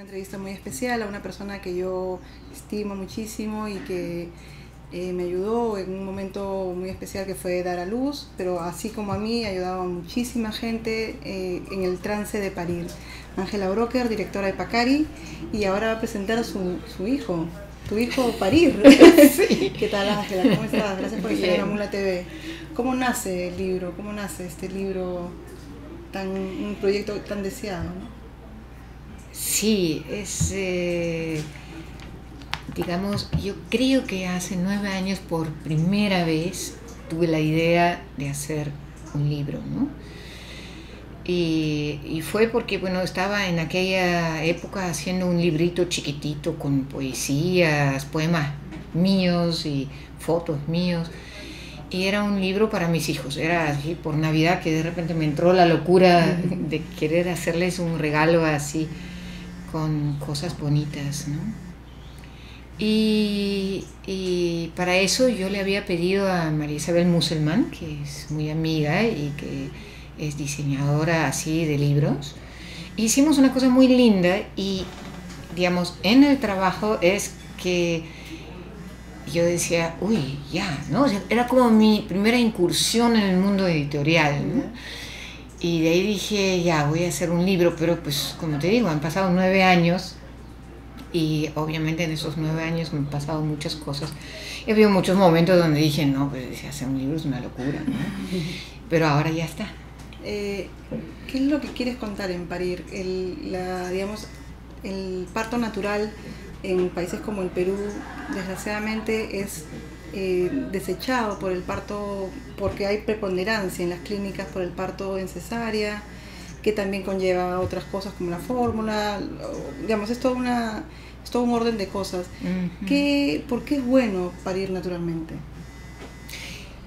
entrevista muy especial a una persona que yo estimo muchísimo y que me ayudó en un momento muy especial que fue dar a luz, pero así como a mí ha ayudado a muchísima gente en el trance de parir. Ángela Broker, directora de Pacari, y ahora va a presentar a su hijo, tu hijo Parir. Sí. ¿Qué tal, Ángela? ¿Cómo estás? Gracias por estar en Amula TV. ¿Cómo nace el libro? ¿Cómo nace este libro, un proyecto tan deseado, ¿no? Sí, digamos, yo creo que hace 9 años por primera vez tuve la idea de hacer un libro, ¿no? Y fue porque, bueno, estaba en aquella época haciendo un librito chiquitito con poesías, poemas míos y fotos míos. Y era un libro para mis hijos. Era así por Navidad que de repente me entró la locura de querer hacerles un regalo así con cosas bonitas, ¿no? Y para eso yo le había pedido a María Isabel Musselman, que es muy amiga y que es diseñadora así de libros. Hicimos una cosa muy linda y, digamos, en el trabajo es que yo decía, uy, ya, ¿no? O sea, era como mi primera incursión en el mundo editorial, ¿no? Y de ahí dije, ya, voy a hacer un libro, pero pues, como te digo, han pasado 9 años y obviamente en esos 9 años me han pasado muchas cosas. He habido muchos momentos donde dije, no, pues hacer un libro es una locura, ¿no? Pero ahora ya está. ¿Qué es lo que quieres contar en Parir? Digamos, el parto natural en países como el Perú, desgraciadamente, es desechado por el parto, porque hay preponderancia en las clínicas por el parto en cesárea, que también conlleva otras cosas como la fórmula, digamos, es todo un orden de cosas. ¿Por qué es bueno parir naturalmente?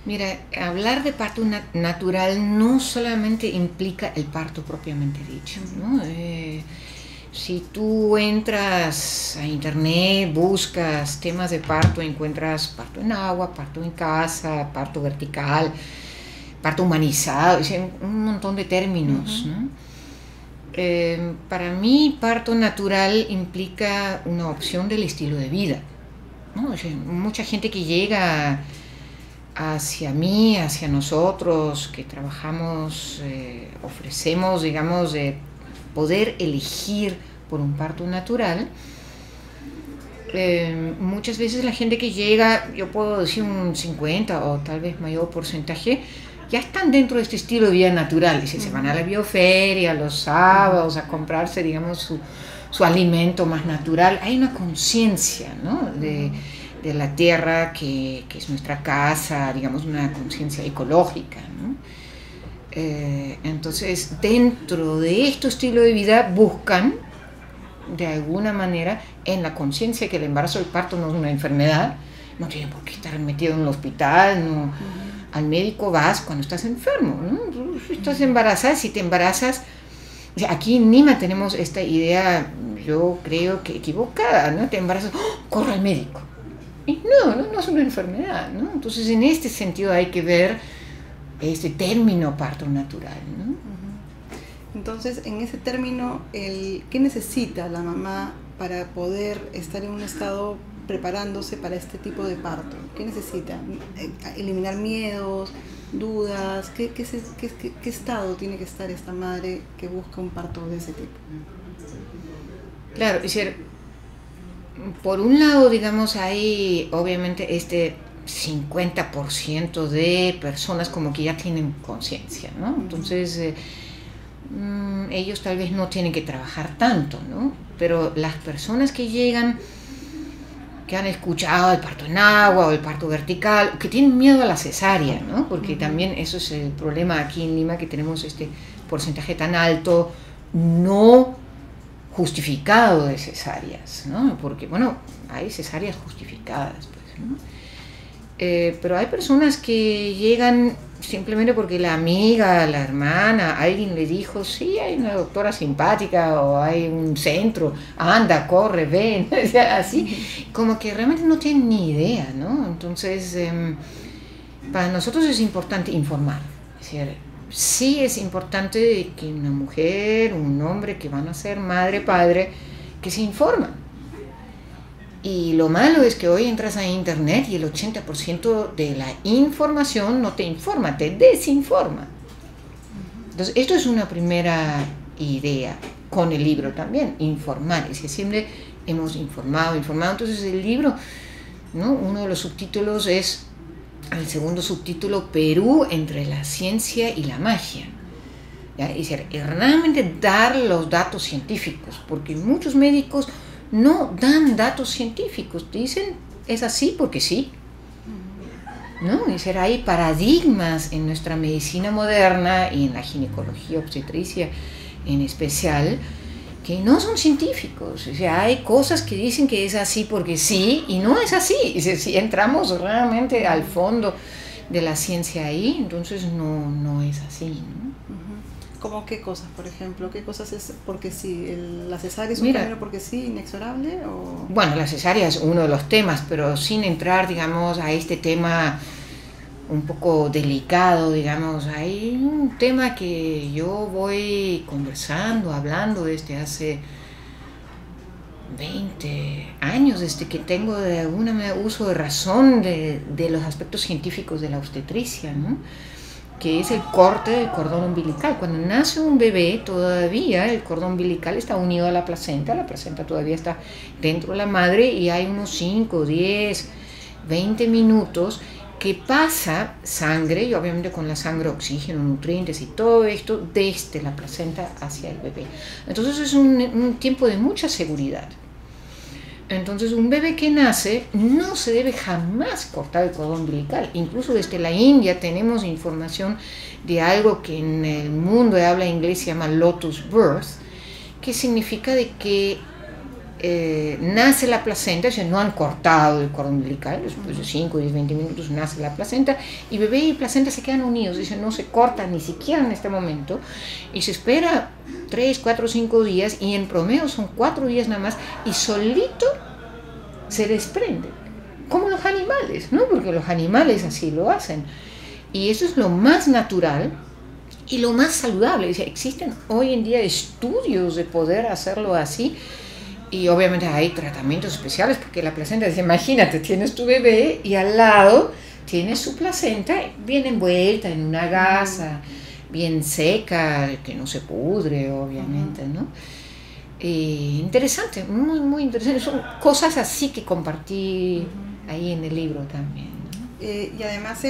Mira, hablar de parto natural no solamente implica el parto propiamente dicho, ¿no? Si tú entras a internet, buscas temas de parto, encuentras parto en agua, parto en casa, parto vertical, parto humanizado, un montón de términos, ¿no? Para mí, parto natural implica una opción del estilo de vida, ¿no? O sea, mucha gente que llega hacia mí, hacia nosotros, que trabajamos, ofrecemos, digamos, poder elegir por un parto natural. Muchas veces la gente que llega, yo puedo decir un 50 o tal vez mayor porcentaje, ya están dentro de este estilo de vida natural. Y se van a la bioferia los sábados a comprarse, digamos, su alimento más natural. Hay una conciencia, ¿no? de la tierra que es nuestra casa, digamos, una conciencia ecológica, ¿no? Entonces, dentro de este estilo de vida buscan, de alguna manera, en la conciencia que el embarazo o el parto no es una enfermedad, no tiene por qué estar metido en el hospital, no. Al médico vas cuando estás enfermo, ¿no? Estás embarazada, si te embarazas, o sea, aquí en Lima tenemos esta idea, yo creo que equivocada, ¿no? Te embarazas, ¡oh!, corre al médico. Y no es una enfermedad, ¿no? Entonces, en este sentido hay que ver este término parto natural, ¿no? Entonces, en ese término, ¿qué necesita la mamá para poder estar en un estado preparándose para este tipo de parto? ¿Qué necesita? ¿Eliminar miedos, dudas? ¿Qué estado tiene que estar esta madre que busca un parto de ese tipo? Claro, es decir, por un lado, digamos, hay obviamente este 50% de personas como que ya tienen conciencia, ¿no? Entonces, ellos tal vez no tienen que trabajar tanto, ¿no? Pero las personas que llegan, que han escuchado el parto en agua o el parto vertical, que tienen miedo a la cesárea, ¿no? Porque también eso es el problema aquí en Lima, que tenemos este porcentaje tan alto no justificado de cesáreas, ¿no? Porque, bueno, hay cesáreas justificadas, pues, ¿no? Pero hay personas que llegan simplemente porque la amiga, la hermana, alguien le dijo, sí, hay una doctora simpática o hay un centro, anda, corre, ven, o sea, así, como que realmente no tienen ni idea, ¿no? Entonces, para nosotros es importante informar, es decir, sí es importante que una mujer, un hombre que van a ser madre, padre, que se informan. Y lo malo es que hoy entras a internet y el 80% de la información no te informa, te desinforma. Entonces, esto es una primera idea con el libro también, informar. Es que siempre hemos informado. Entonces el libro, ¿no? Uno de los subtítulos es, el segundo subtítulo, Perú entre la ciencia y la magia. ¿Ya? Es decir, realmente dar los datos científicos, porque muchos médicos no dan datos científicos, dicen es así porque sí. ¿No? Es decir, hay paradigmas en nuestra medicina moderna y en la ginecología obstetricia en especial que no son científicos. O sea, hay cosas que dicen que es así porque sí y no es así. Es decir, si entramos realmente al fondo de la ciencia ahí, entonces no es así, ¿no? ¿Cómo qué cosas, por ejemplo? ¿Qué cosas es porque sí? ¿La cesárea es un género porque sí, inexorable? ¿O? Bueno, la cesárea es uno de los temas, pero sin entrar, digamos, a este tema un poco delicado, digamos, hay un tema que yo voy conversando, hablando desde hace 20 años, desde que tengo de alguna manera uso de razón de los aspectos científicos de la obstetricia, ¿no? Que es el corte del cordón umbilical. Cuando nace un bebé, todavía el cordón umbilical está unido a la placenta todavía está dentro de la madre y hay unos 5, 10, 20 minutos que pasa sangre, y obviamente con la sangre oxígeno, nutrientes y todo esto, desde la placenta hacia el bebé. Entonces es un tiempo de mucha seguridad. Entonces un bebé que nace no se debe jamás cortar el cordón umbilical. Incluso desde la India tenemos información de algo que en el mundo de habla inglés se llama lotus birth, que significa de que nace la placenta, o sea, no han cortado el cordón umbilical, después de 5, 10, 20 minutos nace la placenta y bebé y placenta se quedan unidos, dice, no se corta ni siquiera en este momento y se espera 3, 4, 5 días y en promedio son 4 días nada más y solito se desprende, como los animales, ¿no? Porque los animales así lo hacen y eso es lo más natural y lo más saludable. O sea, existen hoy en día estudios de poder hacerlo así. Y obviamente hay tratamientos especiales porque la placenta, imagínate, tienes tu bebé y al lado tienes su placenta bien envuelta en una gasa, bien seca, que no se pudre, obviamente, ¿no? Interesante, muy, muy interesante. Son cosas así que compartí ahí en el libro también, ¿no? Y además,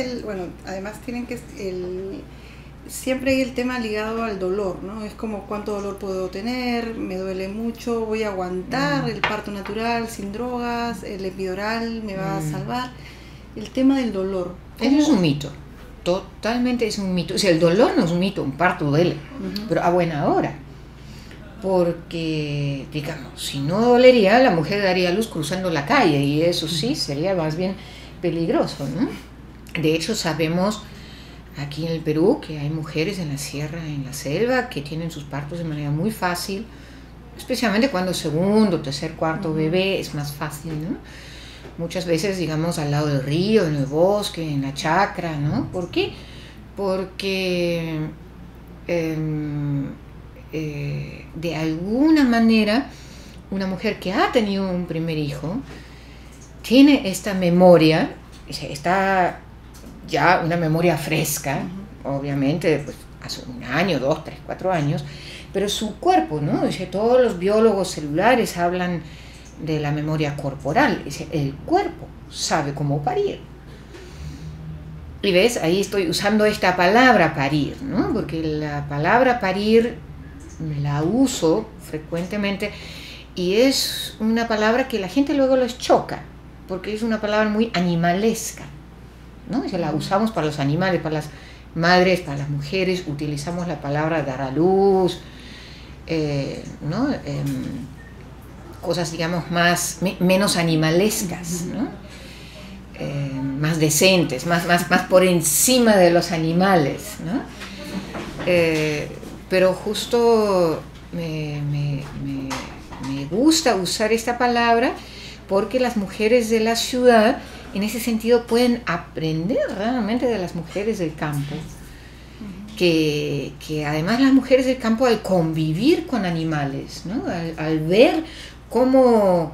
además tienen que... Siempre hay el tema ligado al dolor, ¿no? Es como cuánto dolor puedo tener, me duele mucho, voy a aguantar el parto natural sin drogas, el epidural me va a salvar. El tema del dolor. Eso es un mito, totalmente es un mito. O sea, el dolor no es un mito, un parto duele, pero a buena hora. Porque, digamos, si no dolería, la mujer daría luz cruzando la calle y eso sí sería más bien peligroso, ¿no? De hecho, sabemos aquí en el Perú que hay mujeres en la sierra, en la selva, que tienen sus partos de manera muy fácil, especialmente cuando segundo, tercer, cuarto bebé es más fácil, ¿no? Muchas veces, digamos, al lado del río, en el bosque, en la chacra, ¿no? ¿Por qué? Porque de alguna manera una mujer que ha tenido un primer hijo tiene esta memoria, está ya una memoria fresca, obviamente, pues hace 1 año, 2, 3, 4 años, pero su cuerpo, ¿no? O sea, todos los biólogos celulares hablan de la memoria corporal, el cuerpo sabe cómo parir. Y ves, ahí estoy usando esta palabra parir, ¿no? Porque la palabra parir la uso frecuentemente y es una palabra que la gente luego les choca, porque es una palabra muy animalesca, ¿no? O sea, la usamos para los animales, para las madres, para las mujeres, utilizamos la palabra dar a luz, ¿no? Cosas, digamos, menos animalescas, ¿no? Más decentes, más por encima de los animales, ¿no? Pero justo me gusta usar esta palabra porque las mujeres de la ciudad en ese sentido pueden aprender realmente de las mujeres del campo, que además las mujeres del campo al convivir con animales, ¿no? al ver cómo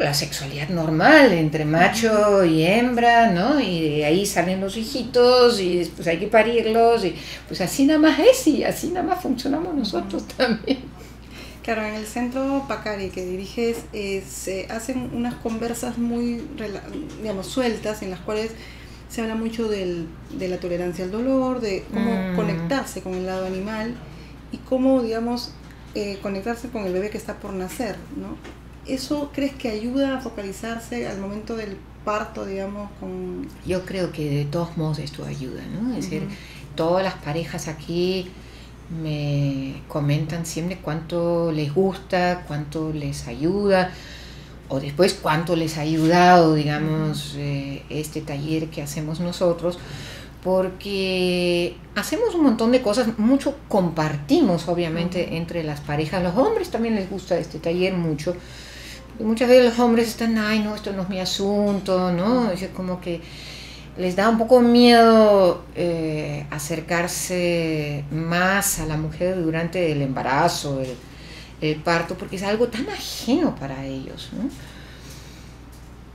la sexualidad normal entre macho y hembra, ¿no? Y de ahí salen los hijitos y después hay que parirlos y pues así nada más es y así nada más funcionamos nosotros también. Claro, en el centro Pacari que diriges se hacen unas conversas muy, digamos, sueltas en las cuales se habla mucho de la tolerancia al dolor, de cómo conectarse con el lado animal y cómo, digamos, conectarse con el bebé que está por nacer, ¿no? ¿Eso crees que ayuda a focalizarse al momento del parto, digamos? Yo creo que de todos modos esto ayuda, ¿no? Es decir, todas las parejas aquí me comentan siempre cuánto les gusta, cuánto les ayuda, o después cuánto les ha ayudado, digamos, este taller que hacemos nosotros, porque hacemos un montón de cosas, mucho compartimos obviamente entre las parejas. Los hombres también les gusta este taller mucho, y muchas veces los hombres están, ay no, esto no es mi asunto, ¿no? Es como que les da un poco miedo acercarse más a la mujer durante el embarazo, el parto, porque es algo tan ajeno para ellos, ¿no?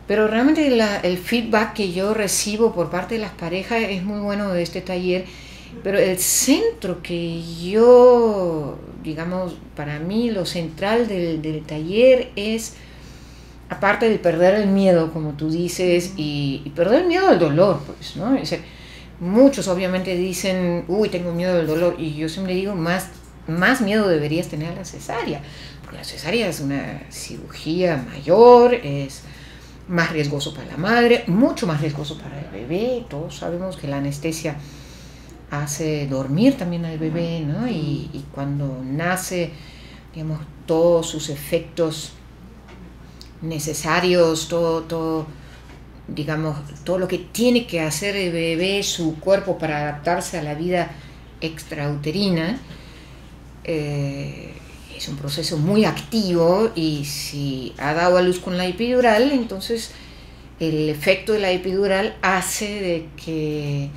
Pero realmente el feedback que yo recibo por parte de las parejas es muy bueno de este taller, pero el centro que yo, digamos, para mí lo central del taller es, aparte de perder el miedo, como tú dices, y perder el miedo al dolor, pues, ¿no? Es decir, muchos obviamente dicen, uy, tengo miedo del dolor, y yo siempre digo, más miedo deberías tener a la cesárea, porque la cesárea es una cirugía mayor, es más riesgoso para la madre, mucho más riesgoso para el bebé. Todos sabemos que la anestesia hace dormir también al bebé, ¿no? Y cuando nace, digamos, todos sus efectos necesarios, todo, digamos, todo lo que tiene que hacer el bebé, su cuerpo para adaptarse a la vida extrauterina, es un proceso muy activo, y si ha dado a luz con la epidural, entonces el efecto de la epidural hace de que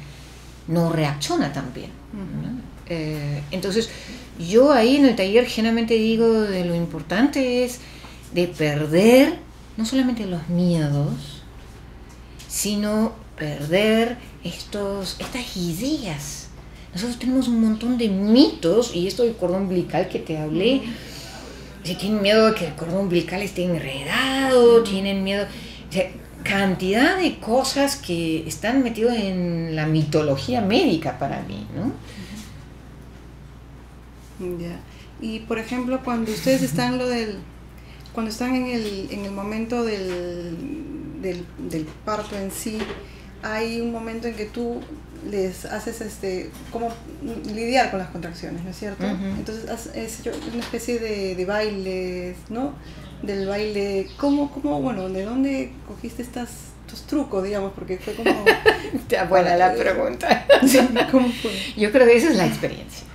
no reacciona tan bien, ¿no? Entonces yo ahí en el taller generalmente digo de lo importante es de perder no solamente los miedos, sino perder estas ideas. Nosotros tenemos un montón de mitos, y esto del cordón umbilical que te hablé, si tienen miedo de que el cordón umbilical esté enredado, tienen miedo, o sea, cantidad de cosas que están metidas en la mitología médica para mí, ¿no? Ya. Y por ejemplo, cuando ustedes están cuando están en el momento del parto en sí, hay un momento en que tú les haces cómo lidiar con las contracciones, ¿no es cierto? Entonces es una especie de bailes, ¿no? Del baile, bueno, ¿de dónde cogiste estos trucos, digamos? Porque fue como... Está buena la pregunta. ¿Cómo fue? Yo creo que esa es la experiencia.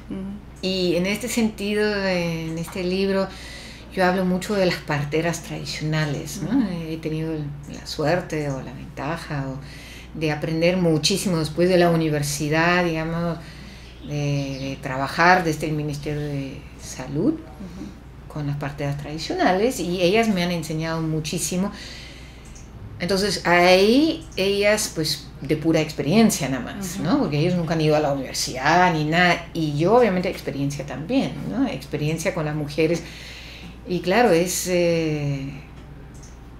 Y en este sentido, en este libro, yo hablo mucho de las parteras tradicionales, ¿no? He tenido la suerte o la ventaja de aprender muchísimo después de la universidad, digamos, de trabajar desde el Ministerio de Salud con las parteras tradicionales, y ellas me han enseñado muchísimo. Entonces ahí ellas pues de pura experiencia nada más, ¿no? Porque ellos nunca han ido a la universidad ni nada, y yo obviamente experiencia también, ¿no? Experiencia con las mujeres, y claro, ese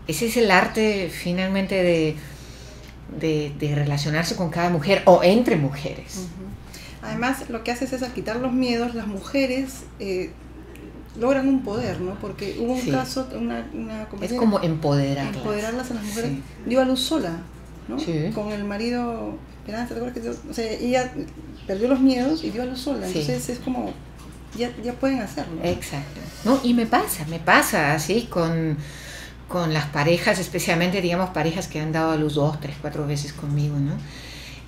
es el arte finalmente de relacionarse con cada mujer o entre mujeres. Además, lo que haces es, al quitar los miedos, las mujeres logran un poder, ¿no? Porque hubo un caso, una es como empoderarlas. Empoderarlas a las mujeres. Dio a luz sola, ¿no? Sí. Con el marido, Esperanza, ¿te acuerdas que o sea, ella perdió los miedos y dio a luz sola? Entonces es como, ya pueden hacerlo. Exacto. No, y me pasa así con las parejas, especialmente, digamos, parejas que han dado a luz 2, 3, 4 veces conmigo, ¿no?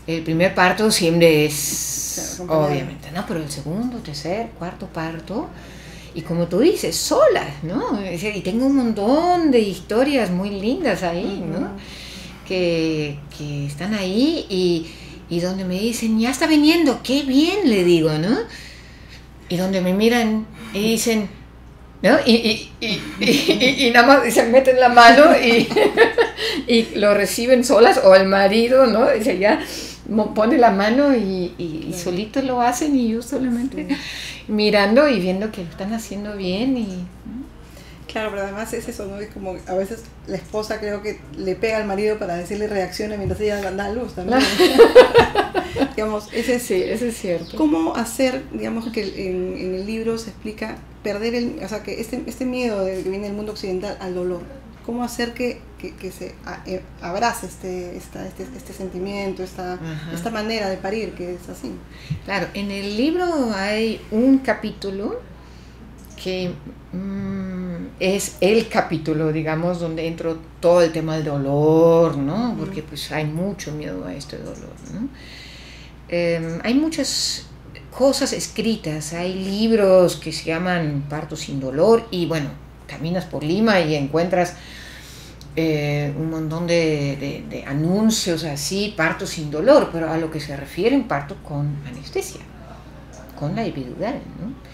El primer parto siempre es, obviamente, ¿no? Pero el segundo, tercer, cuarto parto, y como tú dices, solas, ¿no? Y tengo un montón de historias muy lindas ahí, ¿no? Que están ahí y donde me dicen, ya está viniendo, qué bien, le digo, ¿no? Y donde me miran y dicen, ¿no? Y nada más se meten la mano y lo reciben solas, o el marido, ¿no? Dice, ya pone la mano y solitos lo hacen, y yo solamente mirando y viendo que lo están haciendo bien. Claro, pero además es eso, ¿no? Es como a veces la esposa creo que le pega al marido para decirle reaccione mientras ella da a luz también. Digamos, Sí, eso es cierto. ¿Cómo hacer, digamos, que en el libro se explica perder o sea, que este miedo que viene del mundo occidental al dolor? ¿Cómo hacer que se abrace este sentimiento, esta manera de parir, que es así? Claro, en el libro hay un capítulo que es el capítulo, digamos, donde entró todo el tema del dolor, ¿no? Porque pues hay mucho miedo a este dolor, ¿no? Hay muchas cosas escritas, hay libros que se llaman Parto sin dolor, y bueno, caminas por Lima y encuentras un montón de anuncios así, parto sin dolor, pero a lo que se refieren, parto con anestesia, con la epidural, ¿no?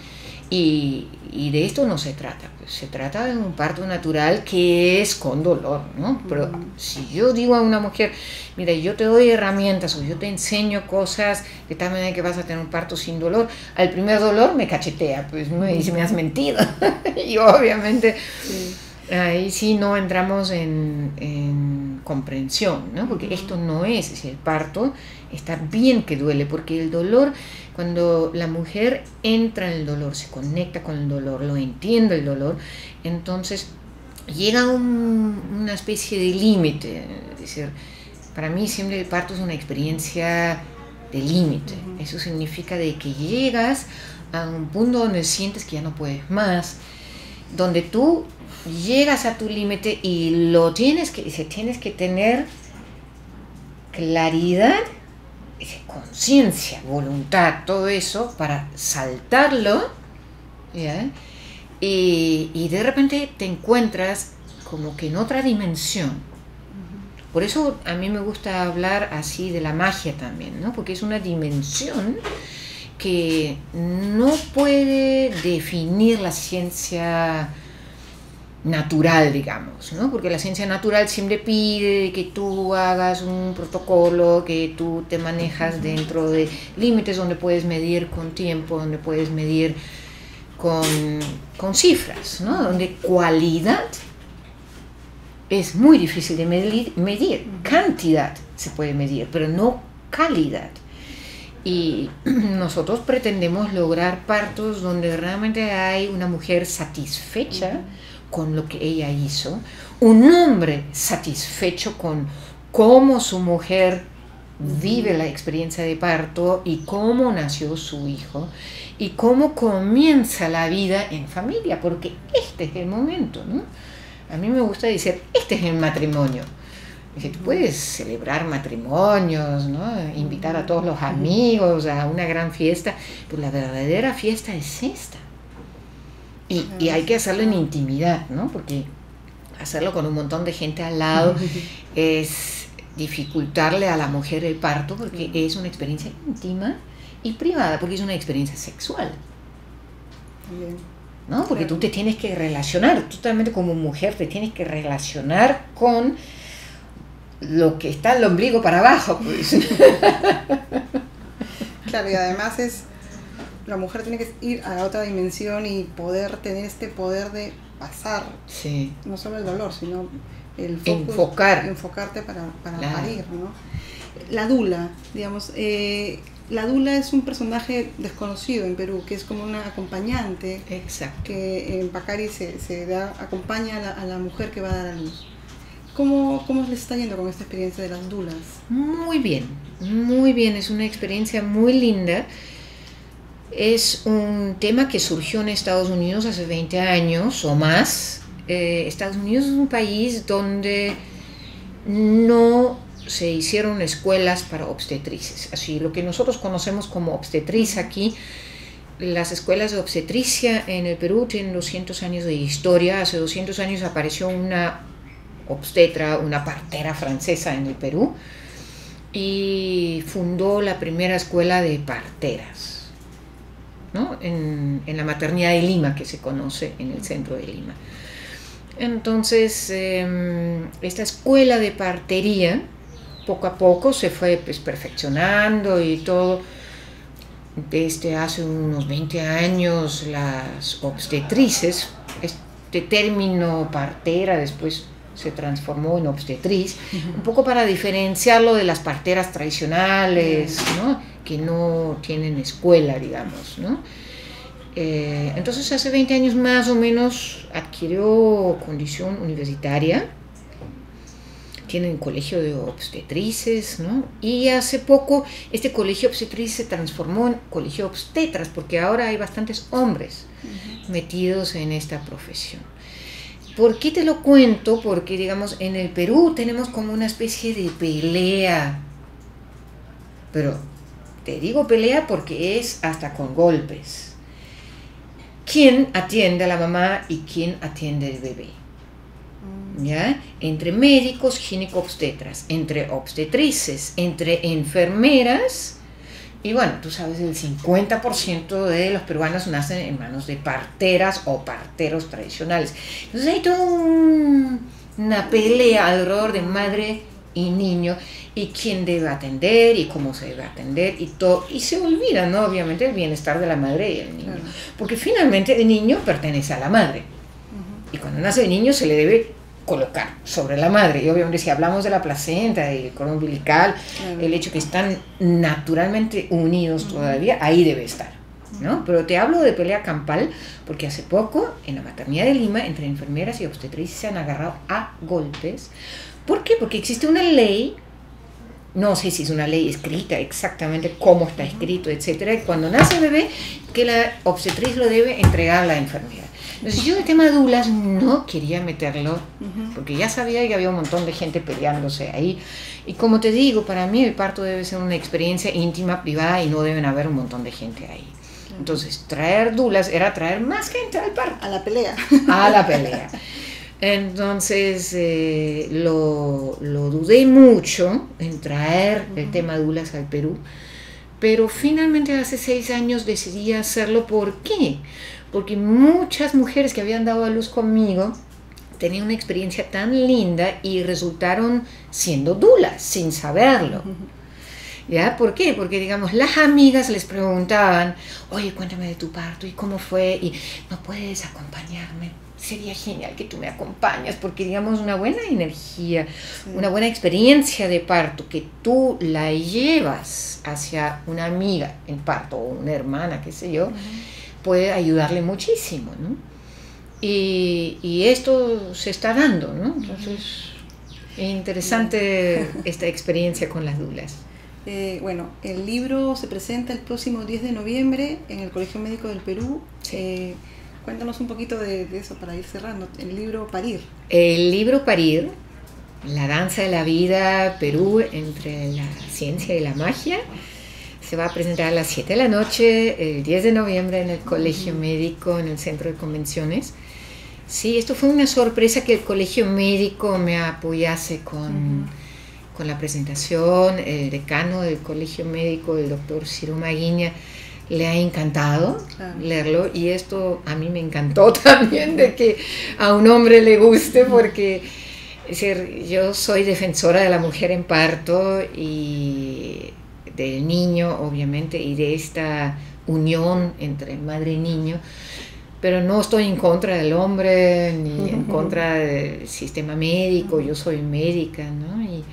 Y de esto no se trata, pues se trata de un parto natural que es con dolor, ¿no? Pero si yo digo a una mujer, mira, yo te doy herramientas o yo te enseño cosas de tal manera que vas a tener un parto sin dolor, al primer dolor me cachetea, pues me dice, me has mentido. Y obviamente ahí sí no entramos en comprensión, ¿no? Porque esto no es el parto está bien que duele, porque el dolor, cuando la mujer entra en el dolor, se conecta con el dolor, lo entiende el dolor, entonces llega a una especie de límite. Es decir, para mí siempre el parto es una experiencia de límite. Eso significa de que llegas a un punto donde sientes que ya no puedes más, donde tú llegas a tu límite y tienes que tener claridad, conciencia, voluntad, todo eso para saltarlo, ¿ya? Y de repente te encuentras como que en otra dimensión. Por eso a mí me gusta hablar así de la magia también, ¿no? Porque es una dimensión que no puede definir la ciencia natural, digamos, ¿no? Porque la ciencia natural siempre pide que tú hagas un protocolo, que tú te manejas dentro de límites donde puedes medir con tiempo, donde puedes medir con cifras, ¿no? Donde cualidad es muy difícil de medir. Cantidad se puede medir, pero no calidad. Y nosotros pretendemos lograr partos donde realmente hay una mujer satisfecha con lo que ella hizo, un hombre satisfecho con cómo su mujer vive la experiencia de parto y cómo nació su hijo y cómo comienza la vida en familia, porque este es el momento, ¿no? A mí me gusta decir, este es el matrimonio. Tú puedes celebrar matrimonios, ¿no? Invitar a todos los amigos a una gran fiesta, pero la verdadera fiesta es esta. Y hay que hacerlo en intimidad, ¿no? Porque hacerlo con un montón de gente al lado es dificultarle a la mujer el parto, porque es una experiencia íntima y privada, porque es una experiencia sexual. ¿No? Porque tú te tienes que relacionar, tú totalmente como mujer te tienes que relacionar con lo que está el ombligo para abajo, pues. Claro, y además la mujer tiene que ir a la otra dimensión y poder tener este poder de pasar, no solo el dolor, sino el enfocarte para parir, ¿no? La dula, digamos, la dula es un personaje desconocido en Perú, que es como una acompañante. Exacto. Que en Pacari acompaña a la mujer que va a dar a luz. ¿Cómo les está yendo con esta experiencia de las dulas? Muy bien, es una experiencia muy linda. Es un tema que surgió en Estados Unidos hace 20 años o más. Estados Unidos es un país donde no se hicieron escuelas para obstetrices. Así, lo que nosotros conocemos como obstetriz aquí, las escuelas de obstetricia en el Perú tienen 200 años de historia. Hace 200 años apareció una obstetra, una partera francesa en el Perú y fundó la primera escuela de parteras. ¿no? En la maternidad de Lima, que se conoce en el centro de Lima. Entonces, esta escuela de partería, poco a poco se fue pues, perfeccionando y todo. Desde hace unos 20 años, las obstetrices, este término partera después se transformó en obstetriz, un poco para diferenciarlo de las parteras tradicionales, ¿no? Que no tienen escuela, digamos, ¿no? Entonces hace 20 años más o menos adquirió condición universitaria, tienen colegio de obstetrices, ¿no? Y hace poco este colegio obstetriz se transformó en colegio de obstetras, porque ahora hay bastantes hombres metidos en esta profesión. ¿Por qué te lo cuento? Porque, digamos, en el Perú tenemos como una especie de pelea, pero te digo pelea porque es hasta con golpes. ¿Quién atiende a la mamá y quién atiende al bebé? ¿Ya? Entre médicos ginecobstetras, entre obstetrices, entre enfermeras, y bueno, tú sabes, el 50% de los peruanos nacen en manos de parteras o parteros tradicionales. Entonces hay toda una pelea alrededor de madre y niño, y quién debe atender, y cómo se debe atender, y todo, y se olvida, ¿no? Obviamente, el bienestar de la madre y el niño, claro. Porque finalmente el niño pertenece a la madre, y cuando nace el niño se le debe colocar sobre la madre, y obviamente si hablamos de la placenta y el cordón umbilical, el hecho que están naturalmente unidos todavía, ahí debe estar, ¿no? Pero te hablo de pelea campal porque hace poco en la maternidad de Lima entre enfermeras y obstetrices se han agarrado a golpes. ¿Por qué? Porque existe una ley, no sé si es una ley escrita exactamente cómo está escrito, etcétera, y cuando nace el bebé que la obstetriz lo debe entregar a la enfermera. Entonces yo el tema de dulas no quería meterlo, porque ya sabía que había un montón de gente peleándose ahí. Y como te digo, para mí el parto debe ser una experiencia íntima, privada, y no deben haber un montón de gente ahí. Entonces traer dulas era traer más gente al parto. A la pelea. A la pelea. Entonces lo dudé mucho en traer el tema dulas al Perú, pero finalmente hace 6 años decidí hacerlo. ¿Por qué? Porque muchas mujeres que habían dado a luz conmigo tenían una experiencia tan linda y resultaron siendo dulas sin saberlo. ¿Ya? ¿Por qué? Porque, digamos, las amigas les preguntaban, oye, cuéntame de tu parto y cómo fue, y no puedes acompañarme. Sería genial que tú me acompañes, porque, digamos, una buena energía, una buena experiencia de parto que tú la llevas hacia una amiga en parto o una hermana, qué sé yo, puede ayudarle muchísimo, ¿no? Y esto se está dando, ¿no? Entonces, es interesante esta experiencia con las dulas. Bueno, el libro se presenta el próximo 10 de noviembre en el Colegio Médico del Perú. Sí. Cuéntanos un poquito de eso para ir cerrando. El libro Parir. El libro Parir, la danza de la vida, Perú entre la ciencia y la magia, se va a presentar a las 7 de la noche, el 10 de noviembre en el Colegio Médico, en el Centro de Convenciones. Sí, esto fue una sorpresa que el Colegio Médico me apoyase con la presentación. El decano del Colegio Médico, el doctor Ciro Maguiña, le ha encantado leerlo, y esto a mí me encantó también, de que a un hombre le guste, porque es decir, yo soy defensora de la mujer en parto y del niño, obviamente, y de esta unión entre madre y niño, pero no estoy en contra del hombre ni en contra del sistema médico. Yo soy médica, ¿no? Y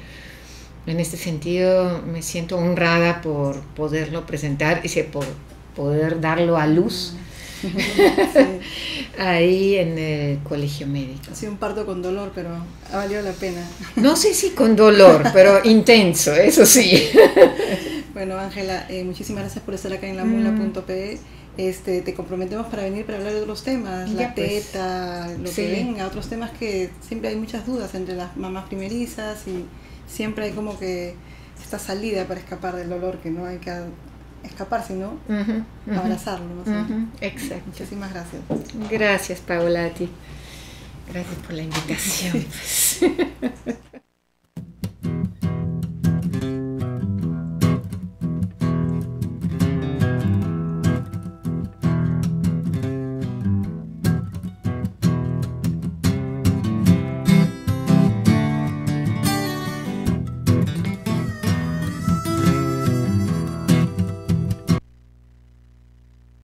en este sentido me siento honrada por poderlo presentar y por poder darlo a luz ahí en el Colegio Médico. Ha sido un parto con dolor, pero ha valido la pena. No sé si con dolor, pero intenso, eso sí. Bueno, Ángela, muchísimas gracias por estar acá en lamula.pe. Te comprometemos para venir para hablar de otros temas, ya, la teta, lo que venga, otros temas que siempre hay muchas dudas entre las mamás primerizas, y siempre hay como que esta salida para escapar del dolor, que no hay que escapar, sino abrazarlo. ¿No? Exacto. Muchísimas gracias. Gracias, Paola, a ti. Gracias por la invitación.